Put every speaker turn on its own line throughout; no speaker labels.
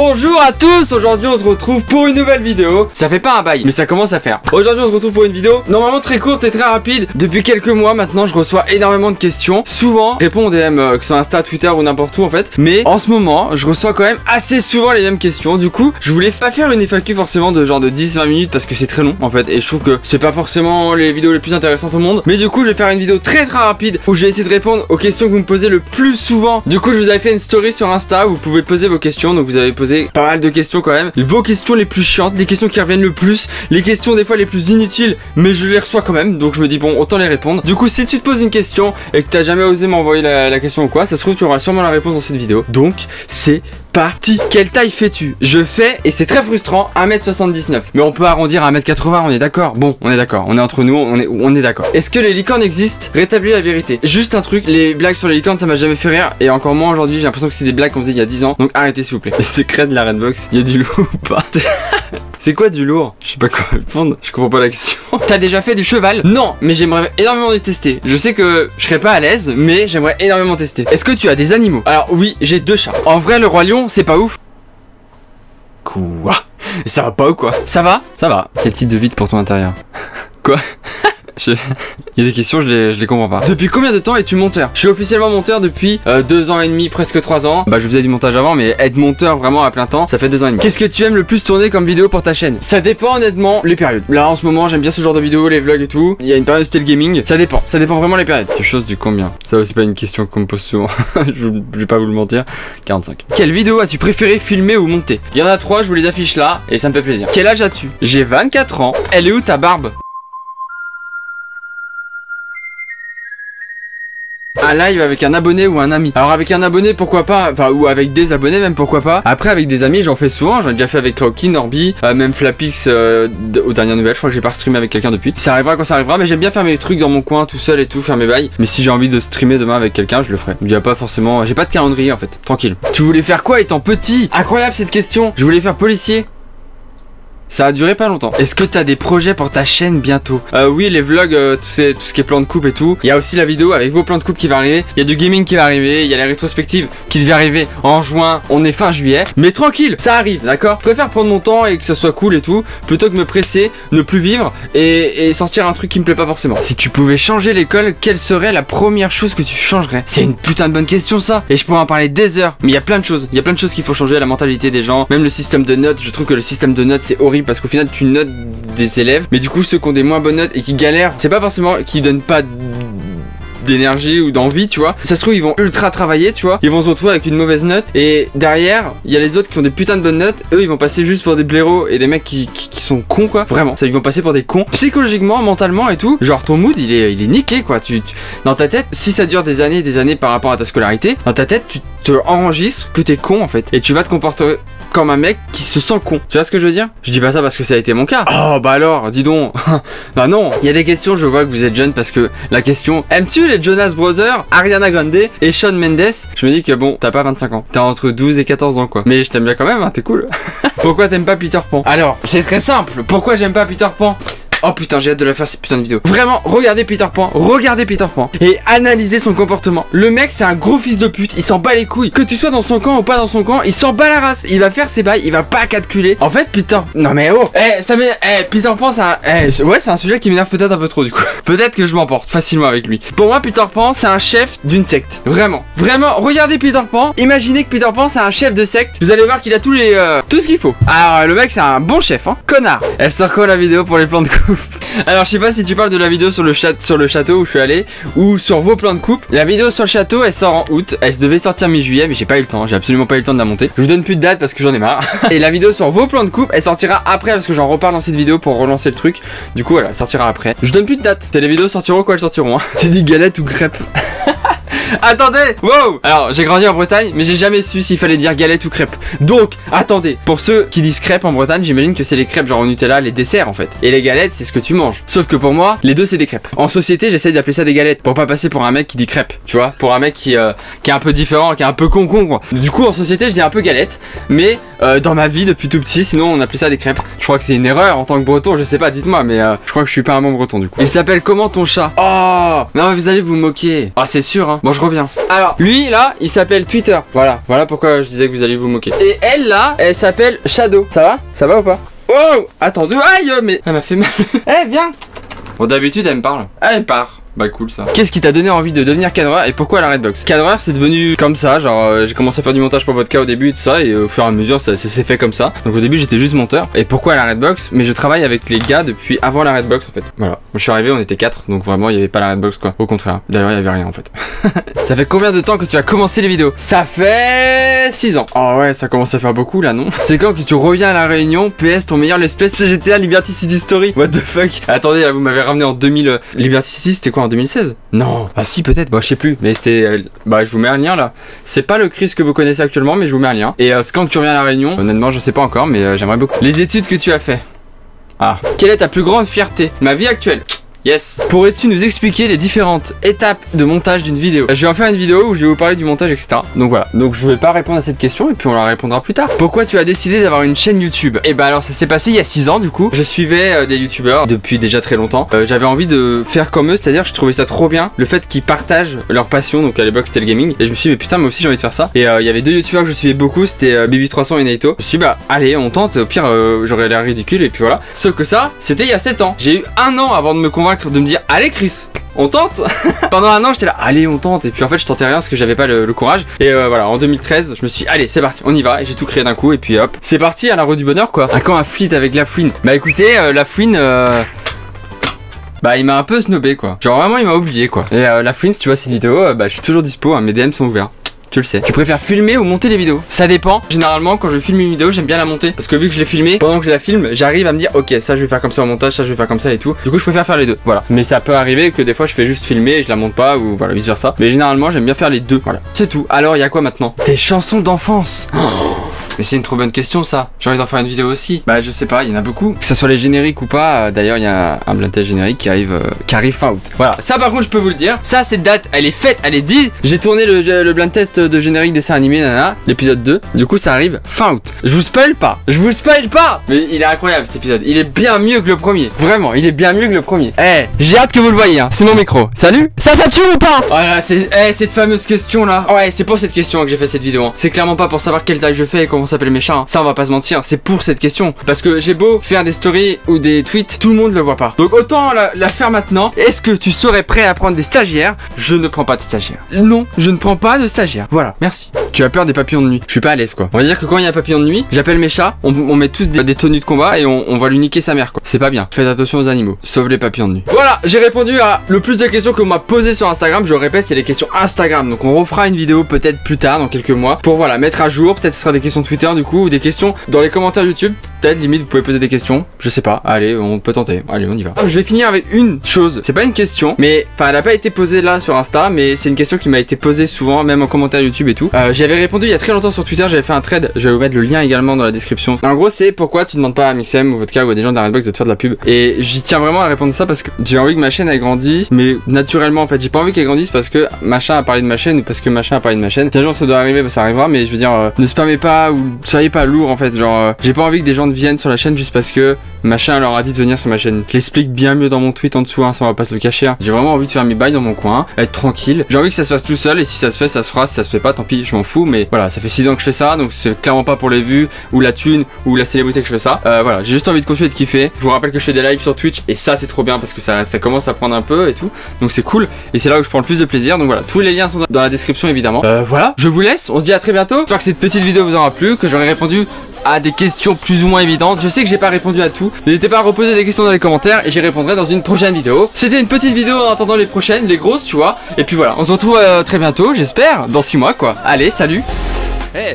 Bonjour à tous, aujourd'hui on se retrouve pour une nouvelle vidéo. Ça fait pas un bail, mais ça commence à faire. Aujourd'hui on se retrouve pour une vidéo normalement très courte et très rapide. Depuis quelques mois maintenant je reçois énormément de questions. Souvent je réponds aux DM, que ce soit Insta, Twitter ou n'importe où en fait. Mais en ce moment je reçois quand même assez souvent les mêmes questions. Du coup je voulais pas faire une FAQ forcément de genre de 10-20 minutes parce que c'est très long en fait. Et je trouve que c'est pas forcément les vidéos les plus intéressantes au monde. Mais du coup je vais faire une vidéo très rapide où je vais essayer de répondre aux questions que vous me posez le plus souvent. Du coup je vous avais fait une story sur Insta où vous pouvez poser vos questions. Donc vous avez posé pas mal de questions quand même. Vos questions les plus chiantes, les questions qui reviennent le plus, les questions des fois les plus inutiles, mais je les reçois quand même. Donc je me dis bon, autant les répondre. Du coup si tu te poses une question et que t'as jamais osé m'envoyer la question ou quoi, ça se trouve tu auras sûrement la réponse dans cette vidéo. Donc c'est parti. Quelle taille fais-tu? Je fais, et c'est très frustrant, 1m79. Mais on peut arrondir à 1m80, on est d'accord? Bon, on est d'accord, on est entre nous, on est d'accord. Est-ce que les licornes existent? Rétablis la vérité. Juste un truc, les blagues sur les licornes ça m'a jamais fait rire. Et encore moins aujourd'hui, j'ai l'impression que c'est des blagues qu'on faisait il y a 10 ans. Donc arrêtez s'il vous plaît. Les secrets de la Redbox, il y a du lourd ou pas? C'est quoi du lourd? Je sais pas quoi répondre, je comprends pas la question. T'as déjà fait du cheval? Non, mais j'aimerais énormément le tester. Je sais que je serais pas à l'aise, mais j'aimerais énormément tester. Est-ce que tu as des animaux? Alors oui, j'ai 2 chats. En vrai, le roi lion, c'est pas ouf. Quoi? Ça va pas ou quoi? Ça va? Ça va. Quel type de vide pour ton intérieur? Quoi? Il y a des questions, je les comprends pas. Depuis combien de temps es-tu monteur? Je suis officiellement monteur depuis 2 ans et demi, presque 3 ans. Bah je faisais du montage avant, mais être monteur vraiment à plein temps, ça fait 2 ans et demi. Qu'est-ce que tu aimes le plus tourner comme vidéo pour ta chaîne? Ça dépend honnêtement les périodes. Là en ce moment j'aime bien ce genre de vidéos, les vlogs et tout. Il y a une période c'était le gaming. Ça dépend vraiment les périodes. Tu choses du combien? Ça aussi pas une question qu'on me pose souvent. je vais pas vous le mentir. 45. Quelle vidéo as-tu préféré filmer ou monter? Il y en a 3, je vous les affiche là et ça me fait plaisir. Quel âge as-tu? J'ai 24 ans. Elle est où ta barbe? Un live avec un abonné ou un ami. Alors avec un abonné pourquoi pas, enfin ou avec des abonnés même pourquoi pas. Après avec des amis j'en fais souvent, j'en ai déjà fait avec Rocky, Norby, même Flapix aux dernières nouvelles. Je crois que j'ai pas streamé avec quelqu'un depuis. Ça arrivera quand ça arrivera, mais j'aime bien faire mes trucs dans mon coin tout seul et tout, faire mes bails. Mais si j'ai envie de streamer demain avec quelqu'un je le ferai. Il y a pas forcément, j'ai pas de calendrier en fait, tranquille. Tu voulais faire quoi étant petit? Incroyable cette question. Je voulais faire policier. Ça a duré pas longtemps. Est-ce que t'as des projets pour ta chaîne bientôt? Oui, les vlogs, tout ce qui est plan de coupe et tout. Il y a aussi la vidéo avec vos plans de coupe qui va arriver. Il y a du gaming qui va arriver. Il y a les rétrospectives qui devait arriver en juin. On est fin juillet. Mais tranquille, ça arrive, d'accord? Je préfère prendre mon temps et que ça soit cool et tout, plutôt que me presser, ne plus vivre et sortir un truc qui me plaît pas forcément. Si tu pouvais changer l'école, quelle serait la première chose que tu changerais? C'est une putain de bonne question ça. Et je pourrais en parler des heures. Mais il y a plein de choses. Il y a plein de choses qu'il faut changer, la mentalité des gens. Même le système de notes. Je trouve que le système de notes c'est horrible. Parce qu'au final tu notes des élèves, mais du coup ceux qui ont des moins bonnes notes et qui galèrent, c'est pas forcément qui donnent pas d'énergie ou d'envie, tu vois. Ça se trouve ils vont ultra travailler, tu vois, ils vont se retrouver avec une mauvaise note et derrière il y a les autres qui ont des putains de bonnes notes, eux ils vont passer juste pour des blaireaux et des mecs qui sont cons quoi, vraiment, ça ils vont passer pour des cons psychologiquement, mentalement et tout, genre ton mood il est niqué quoi, dans ta tête, si ça dure des années par rapport à ta scolarité, dans ta tête tu te enregistres que t'es con en fait et tu vas te comporter comme un mec qui se sent con. Tu vois ce que je veux dire? Je dis pas ça parce que ça a été mon cas. Oh bah alors, dis donc. Bah non. Il y a des questions, je vois que vous êtes jeunes parce que la question, aimes-tu les Jonas Brothers, Ariana Grande et Shawn Mendes? Je me dis que bon, t'as pas 25 ans. T'as entre 12 et 14 ans quoi. Mais je t'aime bien quand même, hein, t'es cool. Pourquoi t'aimes pas Peter Pan? Alors, c'est très simple. Pourquoi j'aime pas Peter Pan? Oh putain, j'ai hâte de la faire cette putain de vidéo. Vraiment, regardez Peter Pan et analysez son comportement. Le mec c'est un gros fils de pute, il s'en bat les couilles. Que tu sois dans son camp ou pas dans son camp, il s'en bat la race. Il va faire ses bails, il va pas calculer. En fait Peter... Non mais oh, Peter Pan c'est un... ouais c'est un sujet qui m'énerve peut-être un peu trop du coup. Peut-être que je m'emporte facilement avec lui. Pour moi Peter Pan c'est un chef d'une secte. Vraiment, regardez Peter Pan. Imaginez que Peter Pan c'est un chef de secte. Vous allez voir qu'il a tout ce qu'il faut. Alors le mec c'est un bon chef hein. Connard. Elle sort quoi la vidéo pour les plans de coupe? Alors je sais pas si tu parles de la vidéo sur le château où je suis allé ou sur vos plans de coupe. La vidéo sur le château elle sort en août. Elle devait sortir mi-juillet mais j'ai pas eu le temps. J'ai absolument pas eu le temps de la monter. Je vous donne plus de date parce que j'en ai marre. Et la vidéo sur vos plans de coupe elle sortira après parce que j'en reparle dans cette vidéo pour relancer le truc. Du coup voilà, elle sortira après. Je donne plus de date. Les vidéos sortiront quand elles sortiront hein. Tu dis galette ou crêpe? Attendez, wow. Alors j'ai grandi en Bretagne mais j'ai jamais su s'il fallait dire galette ou crêpe. Donc attendez, pour ceux qui disent crêpes en Bretagne, j'imagine que c'est les crêpes genre au Nutella, les desserts en fait. Et les galettes c'est ce que tu manges. Sauf que pour moi, les deux c'est des crêpes. En société j'essaie d'appeler ça des galettes pour pas passer pour un mec qui dit crêpe. Tu vois, pour un mec qui est un peu différent, qui est un peu con quoi. Du coup en société je dis un peu galette. Mais dans ma vie depuis tout petit, sinon on appelait ça des crêpes. Je crois que c'est une erreur en tant que breton, je sais pas, dites-moi. Mais je crois que je suis pas un bon breton du coup. Il s'appelle comment ton chat? Oh non mais vous allez vous moquer. Ah c'est sûr hein. Bon je reviens. Alors, lui là, il s'appelle Twitter. Voilà pourquoi je disais que vous alliez vous moquer. Et elle là, elle s'appelle Shadow. Ça va ou pas? Oh, attends, aïe, mais elle m'a fait mal. Eh, viens. Bon, d'habitude, elle me parle. Elle part. Bah cool ça. Qu'est-ce qui t'a donné envie de devenir cadreur et pourquoi la Redbox? Cadreur c'est devenu comme ça, genre j'ai commencé à faire du montage pour Vodka au début et tout ça et au fur et à mesure ça s'est fait comme ça. Donc au début j'étais juste monteur. Et pourquoi la Redbox? Mais je travaille avec les gars depuis avant la Redbox en fait. Voilà. Je suis arrivé, on était 4 donc vraiment il n'y avait pas la Redbox quoi. Au contraire. D'ailleurs il n'y avait rien en fait. Ça fait combien de temps que tu as commencé les vidéos? Ça fait 6 ans. Oh ouais ça commence à faire beaucoup là non? C'est quand que tu reviens à la Réunion? PS ton meilleur let's play c'est GTA Liberty City Story. What the fuck? Attendez là vous m'avez ramené en 2000. Liberty City c'était quoi en 2016? Non. Ah si peut-être, bah je sais plus, mais c'est bah je vous mets un lien là. C'est pas le Chris que vous connaissez actuellement mais je vous mets un lien. Et c'est quand tu reviens à la Réunion, honnêtement je sais pas encore mais j'aimerais beaucoup. Les études que tu as fait. Ah. Quelle est ta plus grande fierté? Ma vie actuelle. Yes. Pourrais-tu nous expliquer les différentes étapes de montage d'une vidéo? Je vais en faire une vidéo où je vais vous parler du montage etc. Donc voilà, donc je vais pas répondre à cette question et puis on la répondra plus tard. Pourquoi tu as décidé d'avoir une chaîne YouTube? Et bah alors ça s'est passé il y a 6 ans du coup. Je suivais des youtubeurs depuis déjà très longtemps. J'avais envie de faire comme eux, c'est-à-dire je trouvais ça trop bien le fait qu'ils partagent leur passion. Donc à l'époque c'était le gaming et je me suis dit mais putain moi aussi j'ai envie de faire ça. Et il y avait 2 youtubeurs que je suivais beaucoup, c'était Baby300 et Naito. Je me suis dit bah allez on tente, au pire j'aurais l'air ridicule et puis voilà. Sauf que ça c'était il y a 7 ans. J'ai eu 1 an avant de me convaincre de me dire allez Chris on tente. Pendant 1 an j'étais là allez on tente et puis en fait je tentais rien parce que j'avais pas le courage et voilà en 2013 je me suis dit, allez c'est parti on y va et j'ai tout créé d'un coup et puis hop c'est parti à la rue du bonheur quoi. À quand un feat avec La Fouine? Bah écoutez La Fouine bah il m'a un peu snobé quoi. Genre vraiment il m'a oublié quoi. Et La Fouine si tu vois ces vidéos bah je suis toujours dispo hein, mes DM sont ouverts. Tu le sais. Tu préfères filmer ou monter les vidéos? Ça dépend. Généralement quand je filme une vidéo j'aime bien la monter. Parce que vu que je l'ai filmée, pendant que je la filme, j'arrive à me dire ok ça je vais faire comme ça au montage, ça je vais faire comme ça et tout. Du coup je préfère faire les deux. Voilà. Mais ça peut arriver que des fois je fais juste filmer et je la monte pas ou voilà vice versa. Mais généralement j'aime bien faire les deux. Voilà. C'est tout. Alors il y a quoi maintenant? Tes chansons d'enfance. Mais c'est une trop bonne question ça. J'ai envie d'en faire une vidéo aussi. Bah je sais pas, il y en a beaucoup. Que ça soit les génériques ou pas, d'ailleurs il y a un blind test générique qui arrive fin août. Voilà, ça par contre je peux vous le dire. Ça cette date, elle est faite, elle est dite. J'ai tourné le blind test de générique dessin animé, nana, l'épisode 2. Du coup ça arrive fin août. Je vous spoil pas. Mais il est incroyable cet épisode. Il est bien mieux que le premier. Vraiment, il est bien mieux que le premier. J'ai hâte que vous le voyez hein. C'est mon micro. Salut. Ça tue ou pas? Voilà, c'est cette fameuse question là. Ouais, c'est pour cette question que j'ai fait cette vidéo hein. C'est clairement pas pour savoir quelle taille je fais et comment s'appelle mes chats hein. Ça on va pas se mentir, c'est pour cette question. Parce que j'ai beau faire des stories ou des tweets, tout le monde le voit pas. Donc autant la faire maintenant. Est-ce que tu serais prêt à prendre des stagiaires? Je ne prends pas de stagiaires. Non, je ne prends pas de stagiaires. Voilà, merci. Tu as peur des papillons de nuit? Je suis pas à l'aise quoi. On va dire que quand il y a un papillon de nuit, j'appelle mes chats, on met tous des tenues de combat et on va lui niquer sa mère quoi. C'est pas bien. Faites attention aux animaux, sauf les papillons de nuit. Voilà, j'ai répondu à le plus de questions qu'on m'a posées sur Instagram. Je le répète, c'est les questions Instagram. Donc on refera une vidéo peut-être plus tard dans quelques mois pour voilà mettre à jour. Peut-être ce sera des questions Twitter du coup ou des questions dans les commentaires YouTube. Peut-être limite vous pouvez poser des questions. Je sais pas. Allez, on peut tenter. Allez, on y va. Je vais finir avec une chose. C'est pas une question, mais enfin elle a pas été posée là sur Insta, mais c'est une question qui m'a été posée souvent, même en commentaire YouTube et tout. J'avais répondu il y a très longtemps sur Twitter. J'avais fait un thread. Je vais vous mettre le lien également dans la description. En gros, c'est pourquoi tu demandes pas à Mixem ou Vodka ou à des gens de la Redbox de te faire de la pub. Et j'y tiens vraiment à répondre ça parce que j'ai envie que ma chaîne elle grandisse, mais naturellement en fait. J'ai pas envie qu'elle grandisse parce que machin a parlé de ma chaîne ou parce que machin a parlé de ma chaîne. Si un jour ça doit arriver, bah, ça arrivera. Mais je veux dire, ne spammez pas ou soyez pas lourd en fait. Genre, j'ai pas envie que des gens viennent sur la chaîne juste parce que machin leur a dit de venir sur ma chaîne. Je l'explique bien mieux dans mon tweet en dessous, hein, ça on va pas se le cacher. Hein. J'ai vraiment envie de faire mes bails dans mon coin, être tranquille. J'ai envie que ça se fasse tout seul et si ça se fait, ça se fera. Si ça se fait pas, tant pis, je m'en fous. Mais voilà, ça fait 6 ans que je fais ça, donc c'est clairement pas pour les vues ou la thune ou la célébrité que je fais ça. Voilà, j'ai juste envie de continuer et de kiffer. Je vous rappelle que je fais des lives sur Twitch et ça c'est trop bien parce que ça commence à prendre un peu et tout. Donc c'est cool et c'est là où je prends le plus de plaisir. Donc voilà, tous les liens sont dans la description évidemment. Voilà, je vous laisse. On se dit à très bientôt. J'espère que cette petite vidéo vous aura plu, que j'aurai répondu à des questions plus ou moins évidentes. Je sais que j'ai pas répondu à tout. N'hésitez pas à reposer des questions dans les commentaires et j'y répondrai dans une prochaine vidéo. C'était une petite vidéo en attendant les prochaines, les grosses tu vois. Et puis voilà, on se retrouve très bientôt, j'espère, dans 6 mois quoi. Allez, salut.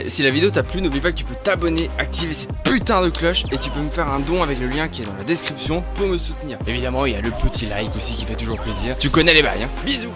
Si la vidéo t'a plu, n'oublie pas que tu peux t'abonner, activer cette putain de cloche et tu peux me faire un don avec le lien qui est dans la description pour me soutenir. Évidemment, il y a le petit like aussi qui fait toujours plaisir. Tu connais les bails, hein. Bisous.